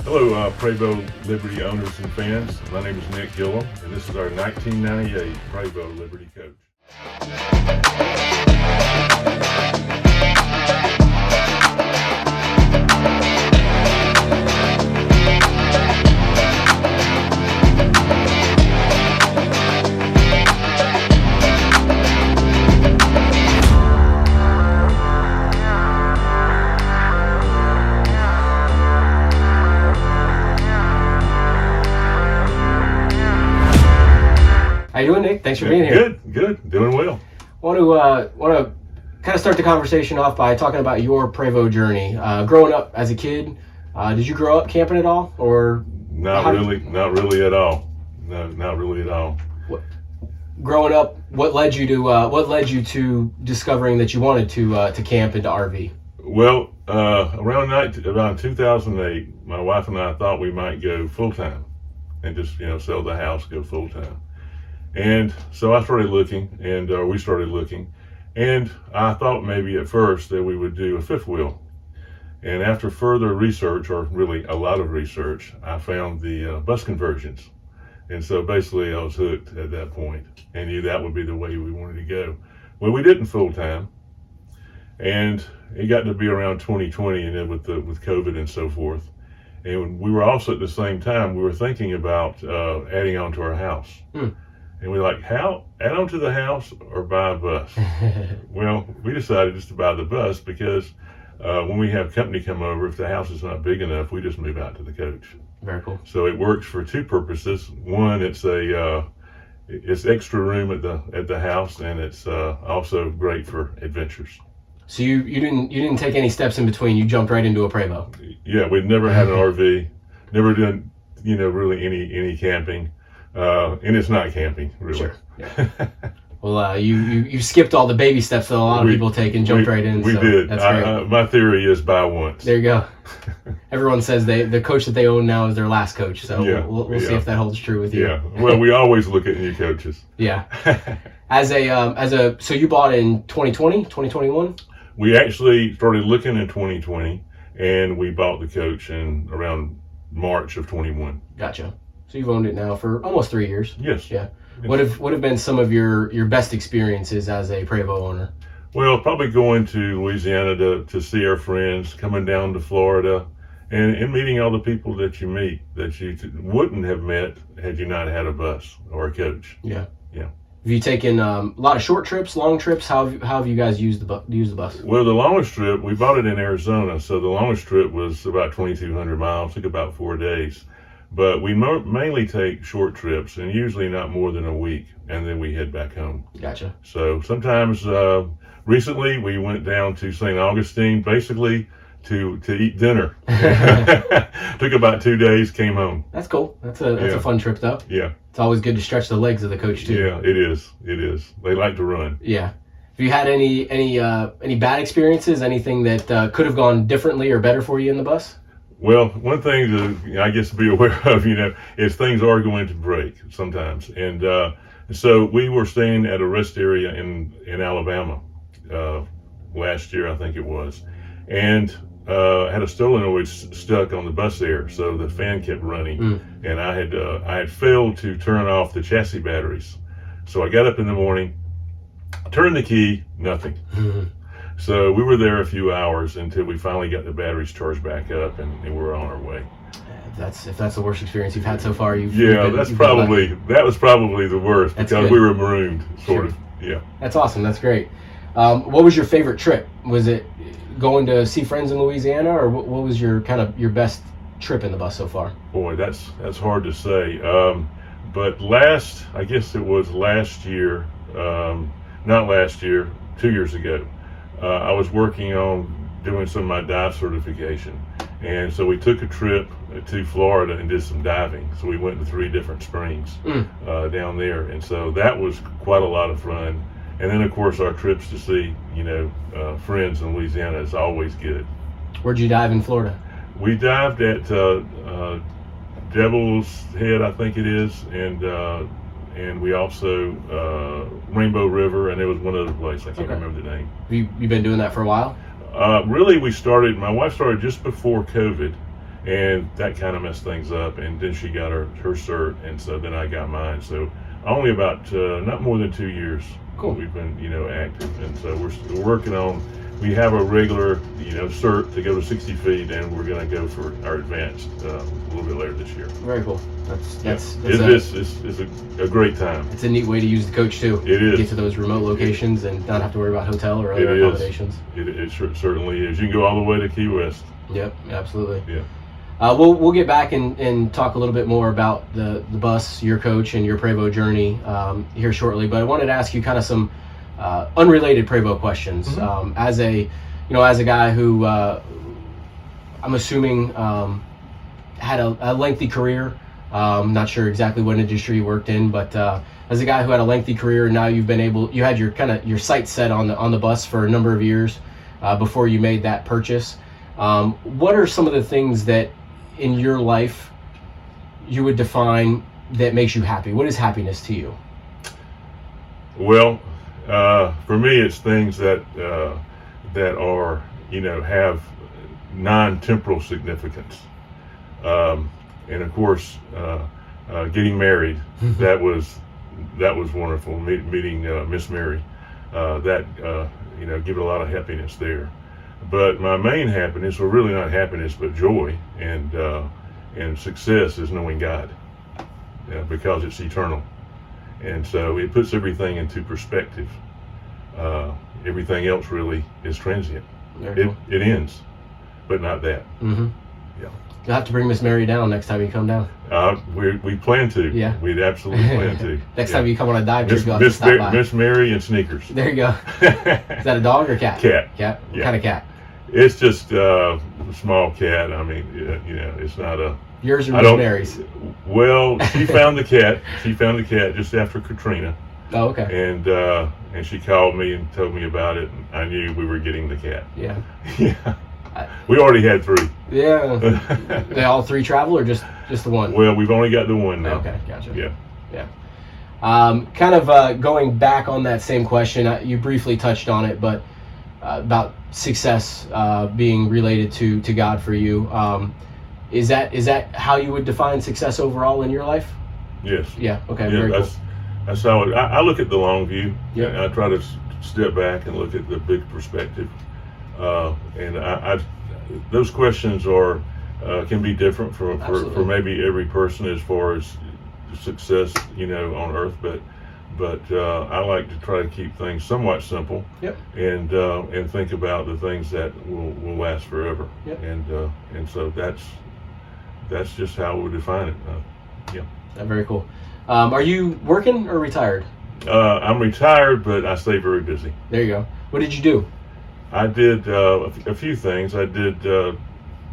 Hello, Prevost Liberty owners and fans. My name is Nick Gillum, and this is our 1998 Prevost Liberty coach. How you doing, Nick? Thanks for being here. Good, doing well. Want to kind of start the conversation off by talking about your Prevost journey. Growing up as a kid, did you grow up camping at all, or Not really at all. No, not really at all. growing up? What led you to discovering that you wanted to camp and to RV? Well, around 2008, my wife and I thought we might go full time and just sell the house, go full time. And so I started looking, and we started looking, and I thought maybe at first that we would do a fifth wheel. And after further research, or really a lot of research, I found the bus conversions. And so basically I was hooked at that point and knew that would be the way we wanted to go. Well, we didn't full time, and it got to be around 2020, and then with COVID and so forth. And we were also at the same time, we were thinking about adding on to our house. And we're like, how? Add on to the house or buy a bus? Well, we decided just to buy the bus because when we have company come over, if the house is not big enough, we just move out to the coach. Very cool. So it works for two purposes. One, it's extra room at the house, and it's also great for adventures. So you didn't take any steps in between. You jumped right into a Prevost. Yeah, we'd never had an RV, never done really any camping. And it's not camping, really. Sure. Yeah. Well, you skipped all the baby steps that a lot of people take and jumped right in. We did. That's great. My theory is buy once. There you go. Everyone says the coach that they own now is their last coach. So yeah, we'll see if that holds true with you. Yeah. Well, we always look at new coaches. Yeah. So you bought in 2020, 2021? We actually started looking in 2020, and we bought the coach in around March of 21. Gotcha. So you've owned it now for almost 3 years. Yes. Yeah. What have been some of your best experiences as a Prevost owner? Well, probably going to Louisiana to see our friends, coming down to Florida, and meeting all the people that you meet that you wouldn't have met had you not had a bus or a coach. Yeah. Yeah. Have you taken a lot of short trips, long trips? How have you guys used the bus? Well, the longest trip, we bought it in Arizona, so the longest trip was about 2,200 miles, took about 4 days. But we mainly take short trips, and usually not more than a week, and then we head back home. Gotcha. So sometimes, recently we went down to St. Augustine, basically to eat dinner. Took about 2 days, came home. That's cool. That's a fun trip, though. Yeah. It's always good to stretch the legs of the coach too. Yeah, it is. They like to run. Yeah. Have you had any bad experiences? Anything that could have gone differently or better for you in the bus? Well, one thing to be aware of, is things are going to break sometimes. And so we were staying at a rest area in Alabama last year, I think it was, and had a solenoid stuck on the bus air, so the fan kept running, and I had failed to turn off the chassis batteries. So I got up in the morning, turned the key, nothing. So we were there a few hours until we finally got the batteries charged back up, and we were on our way. If that's the worst experience you've had so far, that was probably the worst. That's because good. We were marooned, sort of. Yeah. That's awesome. That's great. What was your favorite trip? Was it going to see friends in Louisiana, or what was your your best trip in the bus so far? Boy, that's hard to say. But I guess it was last year, not last year, 2 years ago. I was working on doing some of my dive certification, and so we took a trip to Florida and did some diving. So we went to 3 different springs down there, and so that was quite a lot of fun. And then of course our trips to see friends in Louisiana is always good. Where'd you dive in Florida? We dived at Devil's Head, I think it is, and we also Rainbow River, and there was one other place I can't remember the name. You been doing that for a while? Really, my wife started just before COVID, and that kind of messed things up. And then she got her cert, and so then I got mine. So only about not more than 2 years. Cool. We've been active, and so we're working on. We have a regular cert to go to 60 feet, and we're going to go for our advanced a little bit later this year. Very cool. It's a great time. It's a neat way to use the coach too. It is. Get to those remote locations and not have to worry about hotel or other accommodations. It certainly is. You can go all the way to Key West. Yep, absolutely. Yeah. We'll get back and talk a little bit more about the bus, your coach, and your Prevost journey here shortly. But I wanted to ask you kind of some unrelated Prevost questions. Mm-hmm. As a guy who I'm assuming had a lengthy career. Not sure exactly what industry you worked in, but as a guy who had a lengthy career, and now you had your sights set on the bus for a number of years before you made that purchase. What are some of the things that in your life you would define that makes you happy? What is happiness to you? Well, for me, it's things that are have non-temporal significance, and of course, getting married. that was wonderful. Meeting Miss Mary, give it a lot of happiness there. But my main happiness, or really not happiness, but joy and success, is knowing God, because it's eternal, and so it puts everything into perspective. Everything else really is transient. It ends, but not that. Mm-hmm. Yeah. You'll have to bring Miss Mary down next time you come down. We plan to. Yeah. We'd absolutely plan to. Next time you come on a dive trip, you'll have to stop by. Miss Mary and sneakers. There you go. Is that a dog or cat? Cat. Cat? What Yeah. kind of cat? It's just a small cat. I mean, it's not a... Yours or Miss Mary's? Well, she found the cat. She found the cat just after Katrina. Oh, okay. And she called me and told me about it. And I knew we were getting the cat. Yeah. Yeah. We already had 3. Yeah. They all 3 travel, or just the one? Well, we've only got the one now. Okay, gotcha. Yeah. Yeah. Kind of going back on that same question, you briefly touched on it, but about success being related to God for you. Is that how you would define success overall in your life? Yes. Yeah. Okay. Yeah, very cool. That's how I look at the long view. Yeah. And I try to step back and look at the big perspective. And I those questions can be different for maybe every person as far as success, on earth. But I like to try to keep things somewhat simple. Yep. And think about the things that will last forever. Yep. And so that's just how we define it. Yeah. Very cool. Are you working or retired? I'm retired, but I stay very busy. There you go. What did you do? I did a few things. I did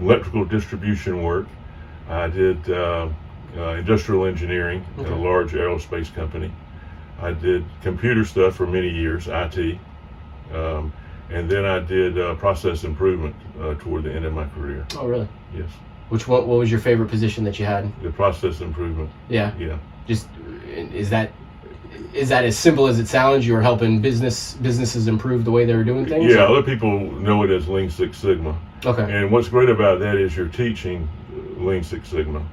electrical distribution work. I did industrial engineering at a large aerospace company. I did computer stuff for many years, IT. And then I did process improvement toward the end of my career. Oh, really? Yes. What was your favorite position that you had? The process improvement. Yeah. Yeah. Just is that as simple as it sounds? You were helping businesses improve the way they were doing things? Yeah, other people know it as Lean Six Sigma. Okay. And what's great about that is you're teaching Lean Six Sigma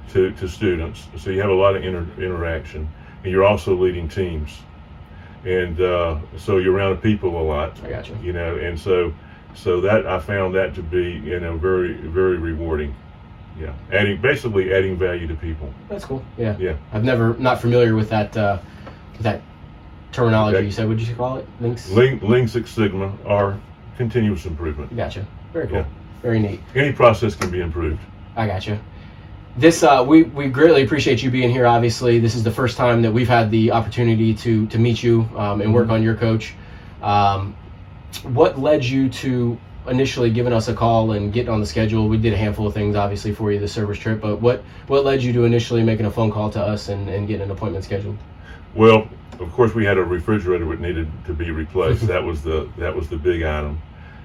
to students, so you have a lot of interaction, and you're also leading teams, and so you're around people a lot. I got you. And so that I found that to be very, very rewarding. Yeah, basically adding value to people. That's cool. Yeah. Yeah. I've not familiar with that terminology. You said, what did you call it? Lean Six Sigma or continuous improvement. Gotcha. Very cool. Yeah. Very neat. Any process can be improved. I gotcha. This we greatly appreciate you being here. Obviously, this is the first time that we've had the opportunity to meet you and work on your coach. What led you to initially giving us a call and getting on the schedule? We did a handful of things, obviously, for you this service trip. But what led you to initially making a phone call to us and getting an appointment scheduled? Well, of course, we had a refrigerator that needed to be replaced. That was the big item,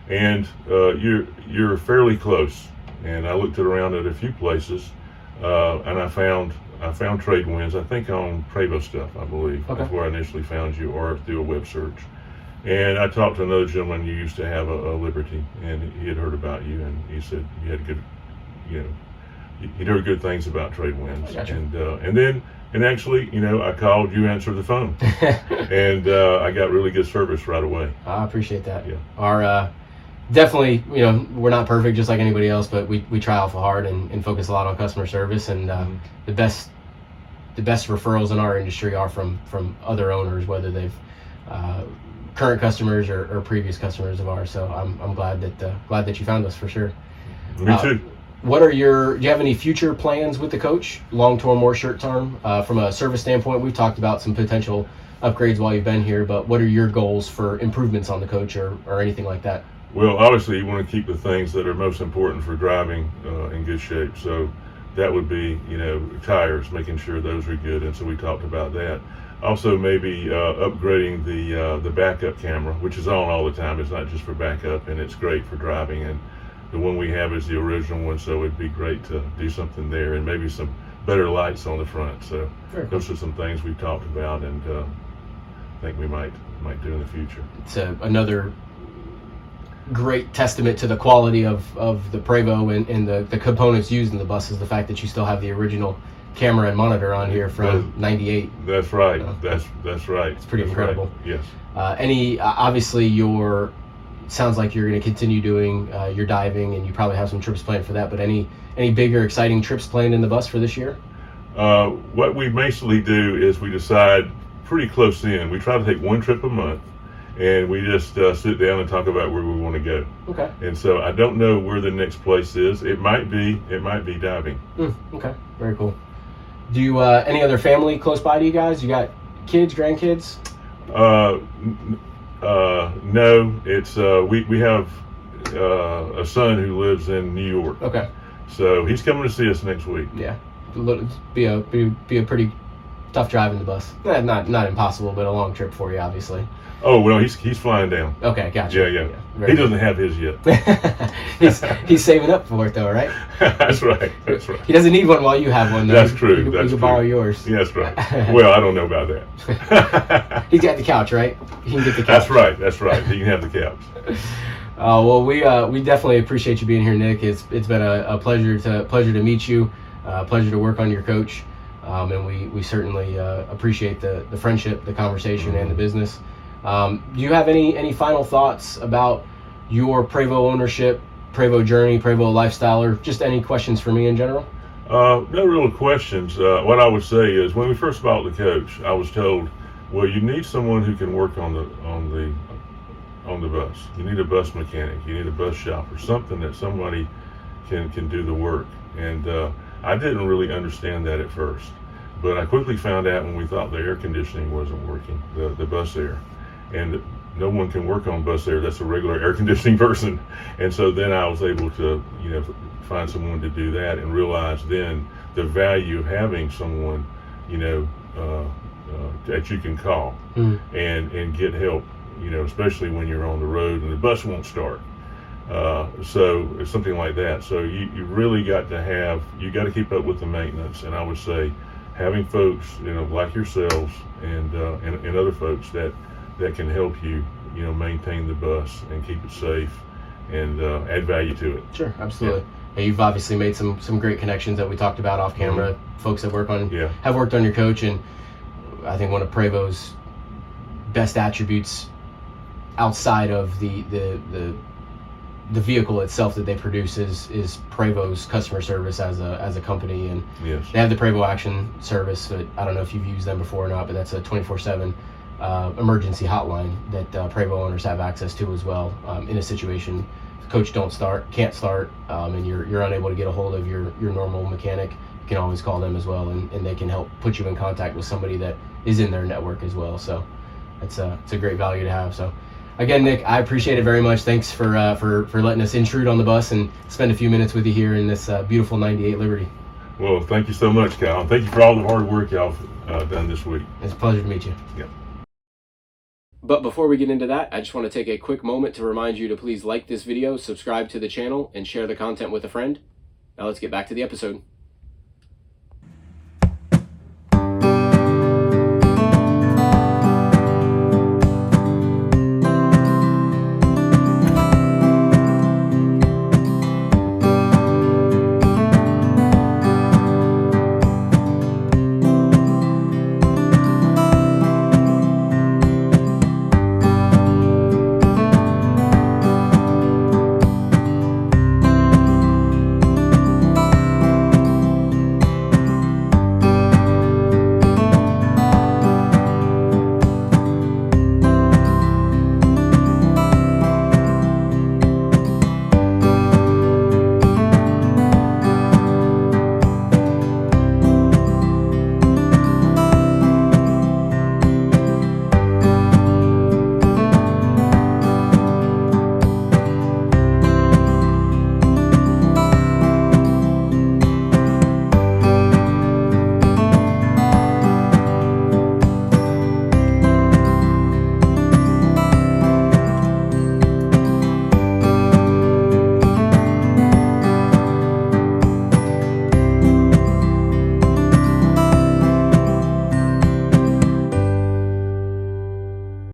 and you're fairly close. And I looked around at a few places, and I found Trade Winds. I think on Prevost stuff, I believe. Okay. That's where I initially found you, or through a web search. And I talked to another gentleman who used to have a Liberty, and he had heard about you, and he said you He'd heard good things about trade winds. Gotcha. And actually, I called, you answered the phone, and I got really good service right away. I appreciate that. Yeah. Our definitely, we're not perfect just like anybody else, but we try awful hard and focus a lot on customer service. And the best referrals in our industry are from other owners, whether they've current customers or previous customers of ours. So I'm glad that you found us for sure. Me too. Do you have any future plans with the coach, long term or short term? From a service standpoint, we've talked about some potential upgrades while you've been here, but what are your goals for improvements on the coach or anything like that? Well, obviously you want to keep the things that are most important for driving in good shape. So that would be, tires, making sure those are good. And so we talked about that. Also, maybe upgrading the backup camera, which is on all the time. It's not just for backup, and it's great for driving. And the one we have is the original one, so it'd be great to do something there, and maybe some better lights on the front. So those are some things we've talked about, and think we might do in the future. It's another great testament to the quality of the Prevost and the components used in the bus is the fact that you still have the original camera and monitor on here from '98. That's right. That's right. It's pretty incredible. Right. Yes. Obviously sounds like you're going to continue doing your diving, and you probably have some trips planned for that, but any bigger exciting trips planned in the bus for this year? What we basically do is we decide pretty close in. We try to take one trip a month, and we just sit down and talk about where we want to go. Okay. And so I don't know where the next place is. It might be diving. Okay. Very cool. Do you any other family close by to you guys? You got kids, grandkids? No. It's we have a son who lives in New York. Okay. So he's coming to see us next week. Yeah. Be a pretty tough drive in the bus. Not impossible, but a long trip for you, obviously. Oh well, he's flying down. Okay, gotcha. Yeah. He doesn't have his yet. he's saving up for it though, right? That's right. He doesn't need one while you have one though. That's true. You can borrow yours. Yeah, that's right. Well, I don't know about that. He's got the couch, right? He can get the couch. That's right. He can have the couch. Well, we definitely appreciate you being here, Nick. It's been a pleasure to meet you. Pleasure to work on your coach, and we certainly appreciate the friendship, the conversation, and the business. Do you have any final thoughts about your Prevost ownership, Prevost journey, Prevost lifestyle, or just any questions for me in general? No real questions. What I would say is when we first bought the coach, I was told, well, you need someone who can work on the bus. You need a bus mechanic. You need a bus shop or something that somebody can do the work. And I didn't really understand that at first, but I quickly found out when we thought the air conditioning wasn't working, the bus air, and no one can work on bus air. That's a regular air conditioning person. And so then I was able to, find someone to do that and realize then the value of having someone, that you can call and get help, especially when you're on the road and the bus won't start. So it's something like that. So you really got to keep up with the maintenance. And I would say having folks, like yourselves and other folks that can help you, maintain the bus and keep it safe and add value to it. Sure, absolutely. Yeah, you've obviously made some great connections that we talked about off camera. Folks that have worked on your coach, and I think one of Prevost's best attributes outside of the vehicle itself that they produce is Prevost's customer service as a company. And they have the Prevost Action Service. But I don't know if you've used them before or not, but that's a 24/7 emergency hotline that Prevost owners have access to as well. In a situation the coach can't start, and you're unable to get a hold of your normal mechanic, you can always call them as well, and they can help put you in contact with somebody that is in their network as well. So it's a great value to have. So again, Nick, I appreciate it very much. Thanks for letting us intrude on the bus and spend a few minutes with you here in this beautiful '98 Liberty. Well, thank you so much, Kyle. Thank you for all the hard work y'all done this week. It's a pleasure to meet you. Yeah. But before we get into that, I just want to take a quick moment to remind you to please like this video, subscribe to the channel, and share the content with a friend. Now let's get back to the episode.